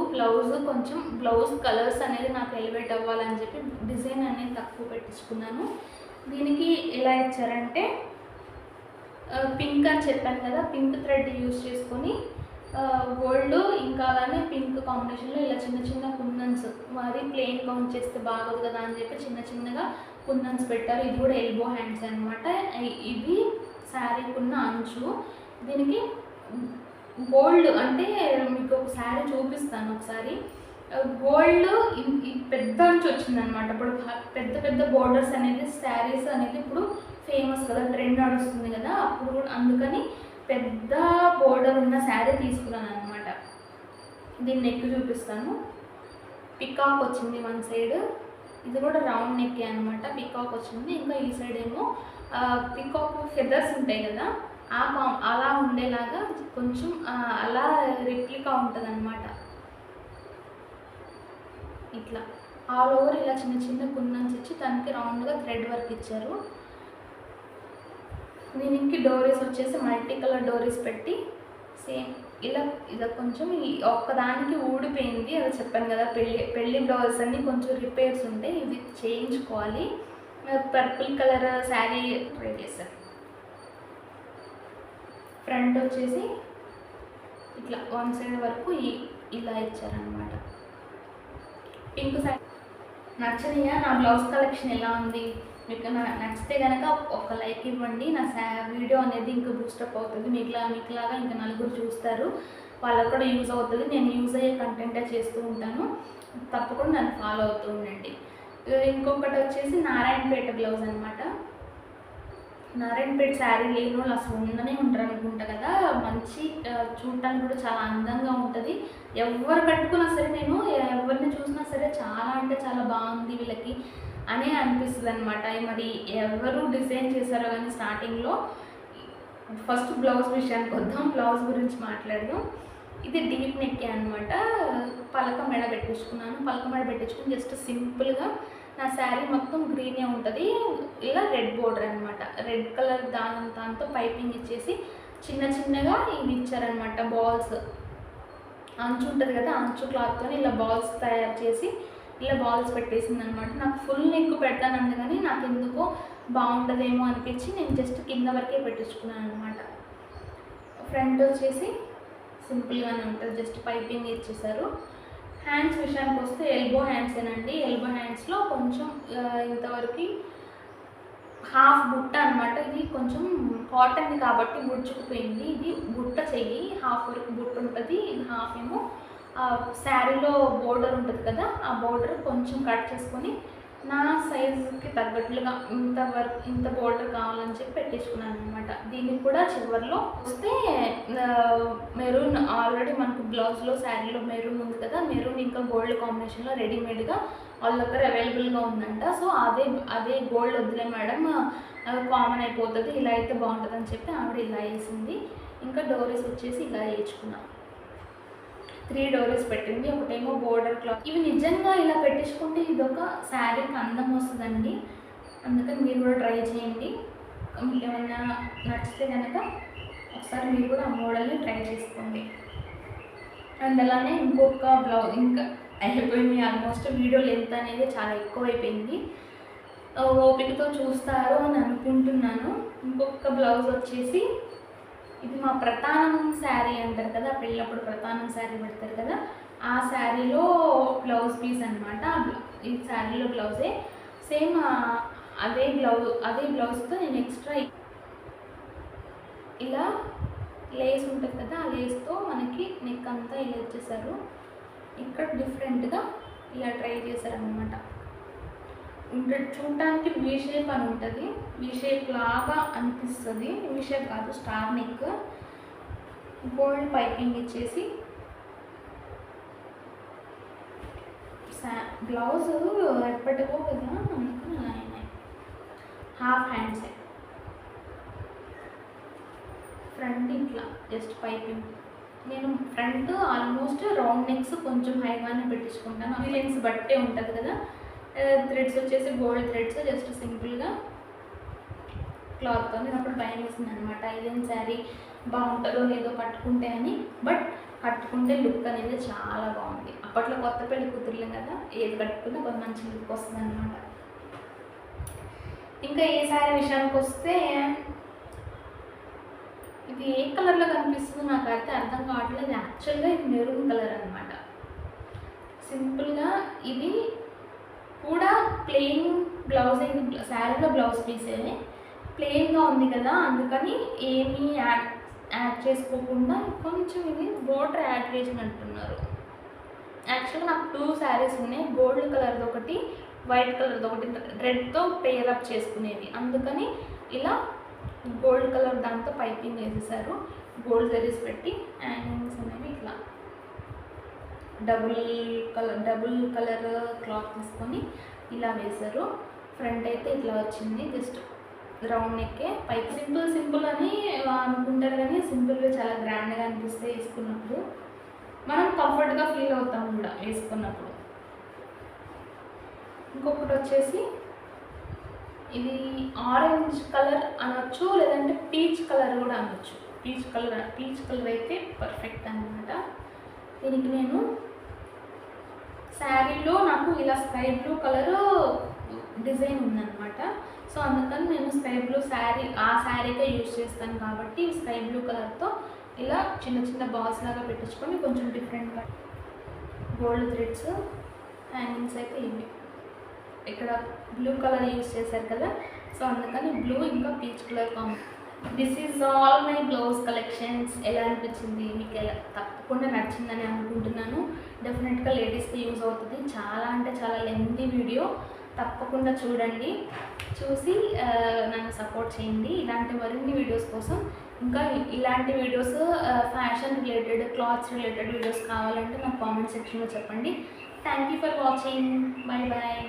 S1: బ్లౌజ్ కలర్స్ అనేది నాకు ఎలివేట్ అవ్వాలని చెప్పి డిజైన్ అనేది తక్కువ పెట్టించుకున్నాను. దీనికి ఎలా ఇచ్చారంటే పింక్ అని చెప్పాను కదా, పింక్ థ్రెడ్ యూజ్ చేసుకొని గోల్డ్ ఇంకా అలానే పింక్ కాంబినేషన్లో ఇలా చిన్న చిన్న కుందన్స్, మరి ప్లెయిన్గా ఉంచేస్తే బాగోదు కదా అని చెప్పి చిన్న చిన్నగా కుందన్స్ పెట్టారు. ఇది కూడా ఎల్బో హ్యాండ్స్ అనమాట. ఇది శారీకున్న అంచు. దీనికి గోల్డ్ అంటే మీకు ఒక శారీ చూపిస్తాను ఒకసారి. గోల్డ్ పెద్ద అంచు వచ్చిందనమాట. ఇప్పుడు పెద్ద పెద్ద బోర్డర్స్ అనేది శారీస్ అనేది ఇప్పుడు ఫేమస్ కదా, ట్రెండ్ నడుస్తుంది కదా, అప్పుడు కూడా అందుకని పెద్ద బోర్డర్ ఉన్న శారీ తీసుకున్నాను అనమాట. దీన్ని నెక్ చూపిస్తాను. పికాక్ వచ్చింది వన్ సైడ్, ఇది కూడా రౌండ్ నెక్ అనమాట. పికాక్ వచ్చింది. ఇంకా ఈ సైడ్ ఏమో పికాక్ ఫెదర్స్ ఉంటాయి కదా, అలా ఉండేలాగా కొంచెం అలా రిప్లికా ఉంటుంది అనమాట. ఇట్లా ఆల్ ఓవర్ ఇలా చిన్న చిన్న కుందన్స్ ఇచ్చి దానికి రౌండ్గా థ్రెడ్ వర్క్ ఇచ్చారు. దీనికి డోరీస్ వచ్చేసి మల్టీ కలర్ డోరీస్ పెట్టి సేమ్ ఇలా కొంచెం ఒక్కదానికి ఊడిపోయింది. అది చెప్పాను కదా, పెళ్ళి బ్లౌజెస్ అన్నీ కొంచెం రిపేర్స్ ఉంటాయి, ఇవి చేయించుకోవాలి. పర్పుల్ కలర్ శారీ ట్రై చేశారు. ఫ్రంట్ వచ్చేసి ఇట్లా వన్ సైడ్ వరకు ఇలా ఇచ్చారనమాట. పింక్ శారీ నచ్చనియా? నా బ్లౌజ్ కలెక్షన్ ఎలా ఉంది? మీకు నచ్చితే కనుక ఒక లైక్ ఇవ్వండి. నా వీడియో అనేది ఇంకా బూస్టప్ అవుతుంది. మీకులాగా ఇంకా నలుగురు చూస్తారు, వాళ్ళకు కూడా యూజ్ అవుతుంది. నేను యూజ్ అయ్యే కంటెంటే చేస్తూ ఉంటాను. తప్పకుండా నన్ను ఫాలో అవుతూ ఉండండి. ఇంకొకటి వచ్చేసి నారాయణపేట బ్లౌజ్ అనమాట. నారాయణపేట శారీ లేని వాళ్ళు అసలు ఉండనే ఉంటారు అనుకుంటా కదా. మంచి చూడటానికి కూడా చాలా అందంగా ఉంటుంది. ఎవరు కట్టుకున్నా సరే, నేను ఎవరిని చూసినా సరే చాలా అంటే చాలా బాగుంది వీళ్ళకి అనే అనిపిస్తుంది అనమాట. మరి ఎవరు డిజైన్ చేశారో కానీ స్టార్టింగ్లో. ఫస్ట్ బ్లౌజ్ విషయానికి వద్దాం, బ్లౌజ్ గురించి మాట్లాడదాం. ఇది డీప్ నెక్ అనమాట. పలక మెడ పెట్టించుకున్నాను. పలక మెడ పెట్టించుకుని జస్ట్ సింపుల్గా నా శారీ మొత్తం గ్రీనే ఉంటుంది. ఇలా రెడ్ బోర్డర్ అనమాట. రెడ్ కలర్ దాంతో పైపింగ్ ఇచ్చేసి చిన్న చిన్నగా ఇవి ఇచ్చారనమాట. బాల్స్ అంచు ఉంటుంది కదా, అంచు క్లాత్తో ఇలా బాల్స్ తయారు చేసి ఇలా బాల్స్ పెట్టేసింది అనమాట. నాకు ఫుల్ నెక్ పెడతానంది కానీ నాకు ఎందుకో బాగుంటుందేమో అనిపించి నేను జస్ట్ కింద వరకే పెట్టించుకున్నాను అనమాట. ఫ్రంట్ వచ్చేసి సింపుల్గానే ఉంటుంది, జస్ట్ పైపింగ్ ఇచ్చేసారు. హ్యాండ్స్ విషయానికి వస్తే ఎల్బో హ్యాండ్సేనండి. ఎల్బో హ్యాండ్స్లో కొంచెం ఇంతవరకు హాఫ్ బుట్ట అనమాట. ఇది కొంచెం కాటన్ కాబట్టి ముడుచుకుపోయింది. ఇది బుట్ట చెయ్యి, హాఫ్ వరకు బుట్ట ఉంటుంది. ఇది హాఫ్ ఏమో శారీలో బోర్డర్ ఉంటుంది కదా, ఆ బోర్డర్ కొంచెం కట్ చేసుకొని నా సైజుకి తగ్గట్లుగా ఇంత బోర్డర్ కావాలని చెప్పి పెట్టించుకున్నాను అనమాట. దీనికి కూడా చివరిలో వస్తే మెరూన్, ఆల్రెడీ మనకు బ్లౌజ్లో శారీలో మెరూన్ ఉంది కదా, మెరూన్ ఇంకా గోల్డ్ కాంబినేషన్లో రెడీమేడ్గా వాళ్ళ దగ్గర అవైలబుల్గా ఉందంట. సో అదే గోల్డ్ వద్దులే మేడం, కామన్ అయిపోతుంది, ఇలా అయితే బాగుంటుంది అని చెప్పి ఆవిడ ఇలా వేసింది. ఇంకా డోరీస్ వచ్చేసి ఇలా వేయించుకున్నాను. 3 డోరీస్ పెట్టింది. ఒకటేమో బోర్డర్ క్లాత్. ఇవి నిజంగా ఇలా పెట్టించుకుంటే ఇదొక శారీకి అందం వస్తుందండి. అందుకని మీరు కూడా ట్రై చేయండి. మీకు ఏమైనా నచ్చితే కనుక ఒకసారి మీరు కూడా ఆ మోడల్ని ట్రై చేసుకోండి. అండ్ అలానే ఇంకొక బ్లౌజ్ ఇంకా అయిపోయింది. ఆల్మోస్ట్ వీడియో లెంత్ అనేది చాలా ఎక్కువైపోయింది. ఓపికతో చూస్తారు అని అనుకుంటున్నాను. ఇంకొక బ్లౌజ్ వచ్చేసి ఇది మా ప్రతానం శారీ అంటారు కదా, పెళ్ళప్పుడు ప్రతానం శారీ పెడతారు కదా, ఆ శారీలో బ్లౌజ్ పీస్ అనమాట. ఈ శారీలో బ్లౌజే సేమ్ అదే బ్లౌజ్తో నేను ఎక్స్ట్రా ఇలా లేస్ ఉంటుంది కదా, ఆ లేస్తో మనకి నెక్ అంతా ఇలా ఇచ్చేసారు. ఇక్కడ డిఫరెంట్గా ఇలా ట్రై చేశారనమాట. చూడటానికి వీ షేప్ అని ఉంటుంది, వీ షేప్ లాగా అనిపిస్తుంది. వీ షేప్ కాదు, స్టార్ నెక్. గోల్డ్ పైపింగ్ ఇచ్చేసి బ్లౌజ్ ఎప్పటికో కదా, అందుకని అలా అయినాయి. హాఫ్ హ్యాండ్సే, ఫ్రంట్ ఇట్లా జస్ట్ పైపింగ్. నేను ఫ్రంట్ ఆల్మోస్ట్ రౌండ్ నెక్స్ కొంచెం హైగానే పెట్టించుకుంటాను. అది లెన్స్ బట్టే ఉంటుంది కదా. థ్రెడ్స్ వచ్చేసి గోల్డ్ థ్రెడ్స్, జస్ట్ సింపుల్గా క్లాత్తో. నేను అప్పుడు భయం వేసింది అనమాట, ఇదేం శారీ బాగుంటుందో లేదో కట్టుకుంటే అని. బట్ కట్టుకుంటే లుక్ అనేది చాలా బాగుంది. అప్పట్లో కొత్త పెళ్లి కూతుర్లేం కదా, ఏది కట్టుకున్నా కొంచెం మంచి లుక్ వస్తుంది అనమాట. ఇంకా ఏ శారీ విషయానికి వస్తే, ఇది ఏ కలర్లో కనిపిస్తుందో నాకు అయితే అర్థం కావట్లేదు. యాక్చువల్గా ఇది మెరూన్ కలర్ అనమాట. సింపుల్గా ఇది కూడా ప్లెయిన్ బ్లౌజ్, ఇది శారీలో బ్లౌజ్ పీసే ప్లెయిన్గా ఉంది కదా, అందుకని ఏమీ యాడ్ చేసుకోకుండా కొంచెం ఇది బోర్డర్ యాడ్ చేసినట్టున్నారు. యాక్చువల్గా నాకు 2 శారీస్ ఉన్నాయి, గోల్డ్ కలర్ది ఒకటి, వైట్ కలర్ది ఒకటి, రెడ్తో పేరప్ చేసుకునేది. అందుకని ఇలా గోల్డ్ కలర్ దాంతో పైపింగ్ వేసేసారు. గోల్డ్ జరీస్ పెట్టి హ్యాంగింగ్స్ అనేవి ఇట్లా డబుల్ కలర్ క్లాత్ తీసుకొని ఇలా వేశారు. ఫ్రంట్ అయితే ఇట్లా వచ్చింది, జస్ట్ రౌండ్ నెక్కే. పైకి సింపుల్ అని అనుకుంటారు, కానీ సింపుల్గా చాలా గ్రాండ్గా అనిపిస్తే వేసుకున్నప్పుడు. మనం కంఫర్ట్గా ఫీల్ అవుతాం కూడా వేసుకున్నప్పుడు. ఇంకొకటి వచ్చేసి ఇది ఆరెంజ్ కలర్ అనొచ్చు, లేదంటే పీచ్ కలర్ కూడా అనొచ్చు. పీచ్ కలర్ అయితే పర్ఫెక్ట్ అనమాట. దీనికి నేను శారీలో నాకు ఇలా స్కై బ్లూ కలర్ డిజైన్ ఉందన్నమాట. సో అందుకని నేను స్కై బ్లూ శారీ ఆ శారీగా యూజ్ చేస్తాను కాబట్టి స్కై బ్లూ కలర్తో ఇలా చిన్న బాల్స్ లాగా పెట్టించుకొని కొంచెం డిఫరెంట్గా గోల్డ్ థ్రెడ్స్ హ్యాంగింగ్స్ అయితే ఇవి. ఇక్కడ బ్లూ కలర్ యూజ్ చేశారు కదా, సో అందుకని బ్లూ ఇంకా peach colour combination. This is all my blouse collections. ఎలా అనిపించింది మీకు? తప్పకుండా నచ్చిందని అనుకుంటున్నాను. డెఫినెట్గా లేడీస్కి యూజ్ అవుతుంది. చాలా అంటే చాలా లెంతీ వీడియో, తప్పకుండా చూడండి. చూసి నన్ను సపోర్ట్ చేయండి. ఇలాంటి మరిన్ని వీడియోస్ కోసం, ఇంకా ఇలాంటి videos fashion related, clothes related videos కావాలంటే నాకు కామెంట్ సెక్షన్లో చెప్పండి. Thank you for watching. Bye bye.